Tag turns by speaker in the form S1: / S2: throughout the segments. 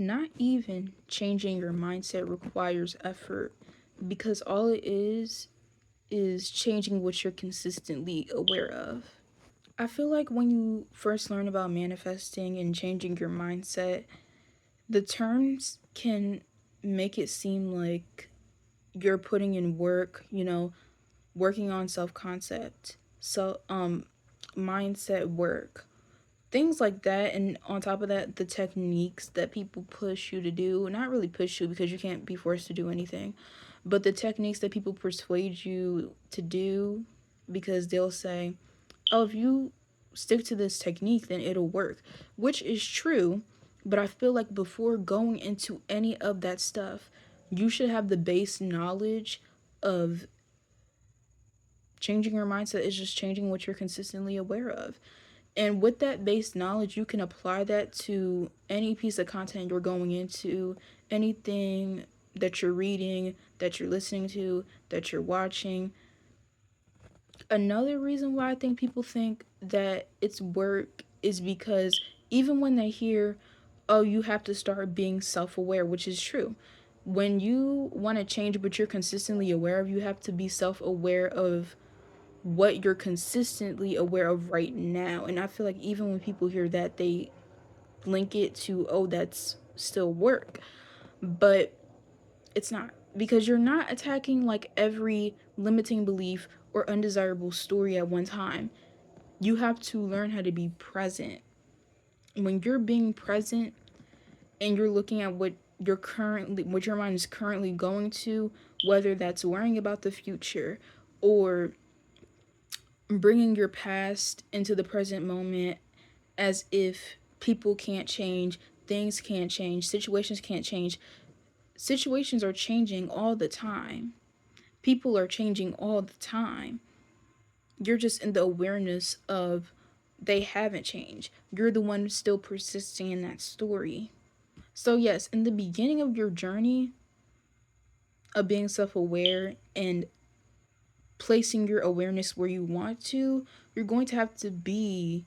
S1: Not even changing your mindset requires effort, because all it is changing what you're consistently aware of. I feel like when you first learn about manifesting and changing your mindset, the terms can make it seem like you're putting in work, working on self-concept, mindset work, things like that. And on top of that, the techniques that people push you to do, not really push you because you can't be forced to do anything, but the techniques that people persuade you to do, because they'll say, oh, if you stick to this technique, then it'll work, which is true. But I feel like before going into any of that stuff, you should have the base knowledge of changing your mindset is just changing what you're consistently aware of. And with that base knowledge, you can apply that to any piece of content you're going into, anything that you're reading, that you're listening to, that you're watching. Another reason why I think people think that it's work is because even when they hear, oh, you have to start being self aware, which is true. When you want to change but you're consistently aware of, you have to be self aware of what you're consistently aware of right now. And I feel like even when people hear that, they link it to, oh, that's still work. But it's not, because you're not attacking like every limiting belief or undesirable story at one time. You have to learn how to be present. When you're being present and you're looking at what your mind is currently going to, whether that's worrying about the future or bringing your past into the present moment, as if people can't change, things can't change, situations can't change. Situations are changing all the time. People are changing all the time. You're just in the awareness of they haven't changed. You're the one still persisting in that story. So, yes, in the beginning of your journey of being self aware and placing your awareness where you want to, you're going to have to be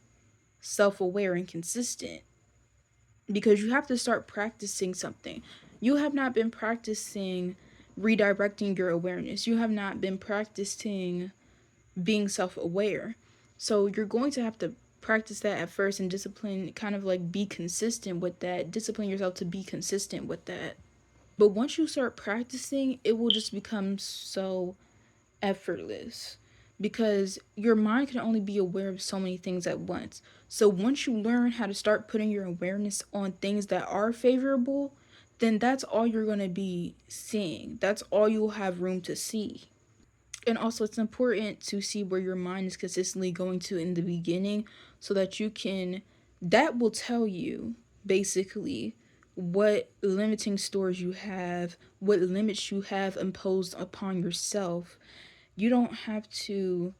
S1: self aware and consistent, because you have to start practicing something. You have not been practicing redirecting your awareness, you have not been practicing being self aware. So you're going to have to practice that at first and discipline, kind of like be consistent with that, discipline yourself to be consistent with that. But once you start practicing, it will just become so effortless, because your mind can only be aware of so many things at once. So once you learn how to start putting your awareness on things that are favorable, then that's all you're going to be seeing. That's all you'll have room to see. And also, it's important to see where your mind is consistently going to in the beginning, so that that will tell you basically what limiting stores you have, what limits you have imposed upon yourself. You don't have to,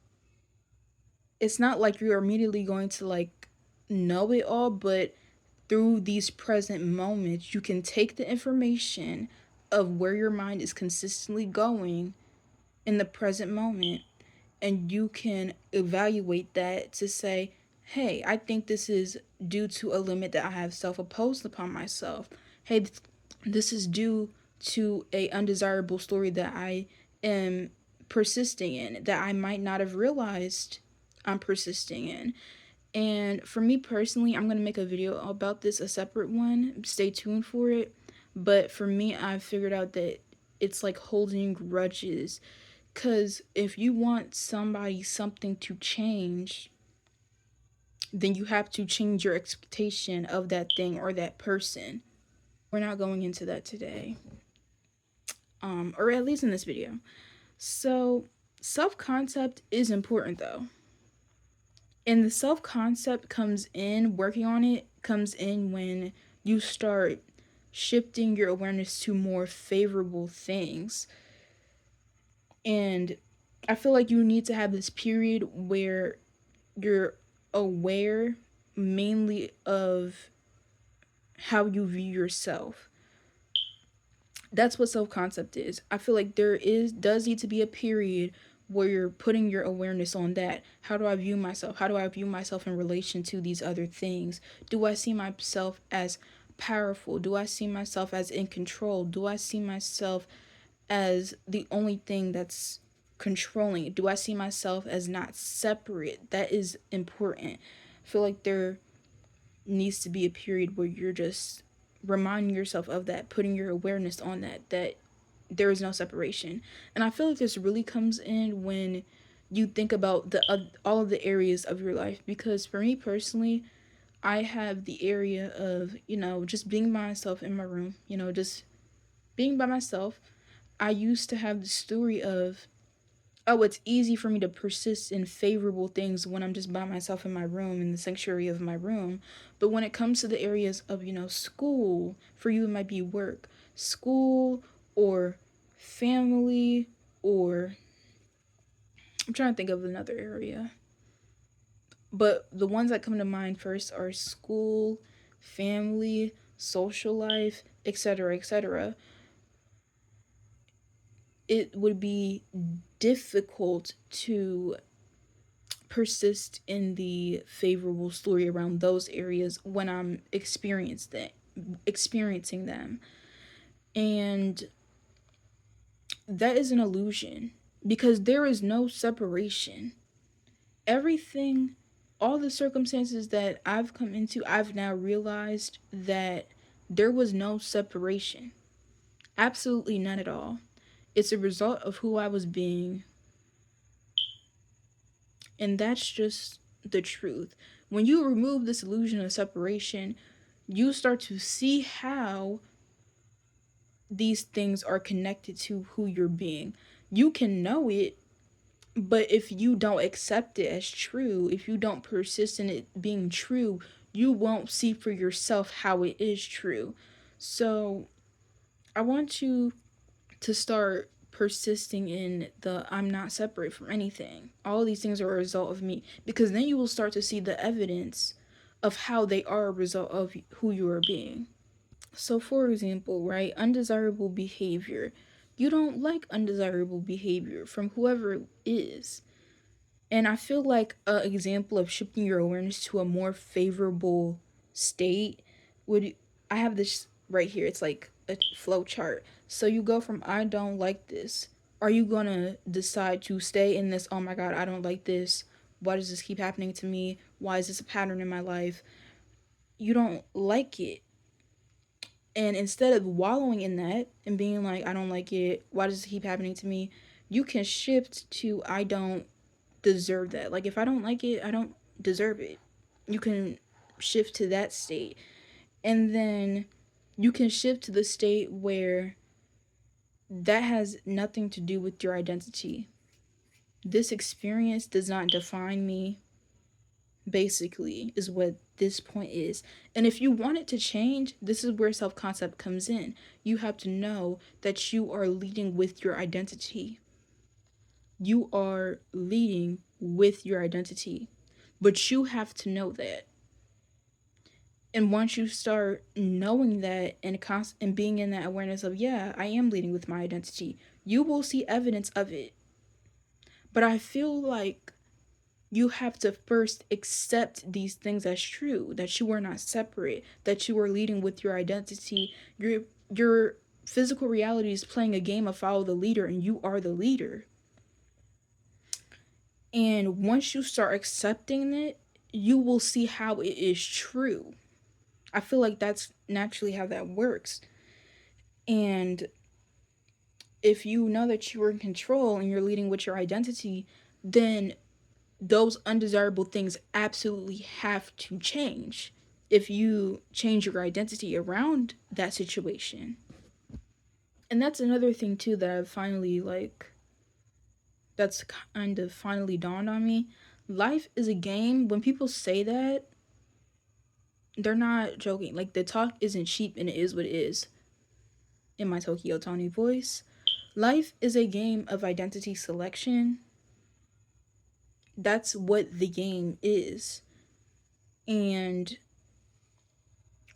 S1: it's not like you're immediately going to like know it all, but through these present moments, you can take the information of where your mind is consistently going in the present moment, and you can evaluate that to say, hey, I think this is due to a limit that I have self imposed upon myself. Hey, this is due to a undesirable story that I am persisting in, that I might not have realized I'm persisting in. And for me personally, I'm going to make a video about this, a separate one. Stay tuned for it. But for me, I've figured out that it's like holding grudges. Because if you want something to change, then you have to change your expectation of that thing or that person. We're not going into that today, or at least in this video. So, self concept is important though. And the self concept comes in, working on it comes in when you start shifting your awareness to more favorable things. And I feel like you need to have this period where you're aware mainly of how you view yourself. That's what self concept is. I feel like does need to be a period where you're putting your awareness on that. How do I view myself? How do I view myself in relation to these other things? Do I see myself as powerful? Do I see myself as in control? Do I see myself as the only thing that's controlling it? Do I see myself as not separate? That is important. I feel like there needs to be a period where you're just reminding yourself of that, putting your awareness on that there is no separation. And I feel like this really comes in when you think about the all of the areas of your life, because for me personally, I have the area of, just being by myself in my room, just being by myself. I used to have the story of, oh, it's easy for me to persist in favorable things when I'm just by myself in my room, in the sanctuary of my room. But when it comes to the areas of, school, for you it might be work, school, or family, or I'm trying to think of another area. But the ones that come to mind first are school, family, social life, etc., etc. It would be difficult to persist in the favorable story around those areas when I'm experiencing them. And that is an illusion, because there is no separation. Everything, all the circumstances that I've come into, I've now realized that there was no separation. Absolutely none at all. It's a result of who I was being, and that's just the truth. When you remove this illusion of separation, you start to see how these things are connected to who you're being. You can know it, but if you don't accept it as true, if you don't persist in it being true, you won't see for yourself how it is true. So I want you to start persisting in the I'm not separate from anything. All of these things are a result of me, because then you will start to see the evidence of how they are a result of who you are being. So, for example, right, undesirable behavior. You don't like undesirable behavior from whoever it is. And I feel like an example of shifting your awareness to a more favorable state would, I have this right here. It's like a flow chart. So you go from I don't like this. Are you going to decide to stay in this? Oh my God, I don't like this. Why does this keep happening to me? Why is this a pattern in my life? You don't like it. And instead of wallowing in that and being like, I don't like it, why does it keep happening to me? You can shift to I don't deserve that. Like, if I don't like it, I don't deserve it. You can shift to that state. And then you can shift to the state where that has nothing to do with your identity. This experience does not define me, basically, is what this point is. And if you want it to change, this is where self concept comes in. You have to know that you are leading with your identity. You are leading with your identity. But you have to know that. And once you start knowing that and being in that awareness of, yeah, I am leading with my identity, you will see evidence of it. But I feel like you have to first accept these things as true, that you are not separate, that you are leading with your identity. Your physical reality is playing a game of follow the leader, and you are the leader. And once you start accepting it, you will see how it is true. I feel like that's naturally how that works. And if you know that you are in control and you're leading with your identity, then those undesirable things absolutely have to change if you change your identity around that situation. And that's another thing too that I've finally that's kind of finally dawned on me. Life is a game. When people say that, they're not joking. Like, the talk isn't cheap, and it is what it is. In my Tokyo Tony voice, life is a game of identity selection. That's what the game is. And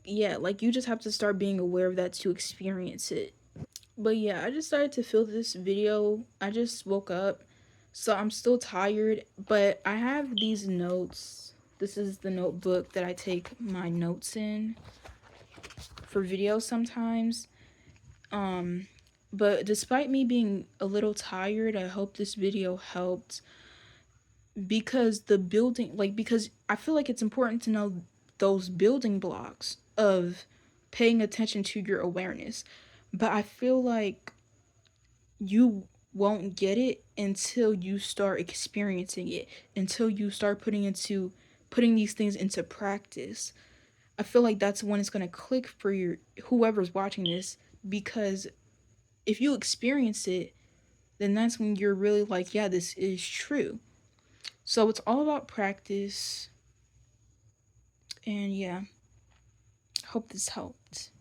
S1: yeah, like, you just have to start being aware of that to experience it. But yeah, I just started to feel this video. I just woke up, so I'm still tired, but I have these notes. This is the notebook that I take my notes in. for videos sometimes. Um, but despite me being a little tired, I hope this video helped, because the building, like, because I feel like it's important to know those building blocks of paying attention to your awareness. But I feel like you won't get it until you start experiencing it, until you start putting these things into practice. I feel like that's when it's going to click for your whoever's watching this, because if you experience it, then that's when you're really like, yeah, this is true. So it's all about practice. And yeah, hope this helped.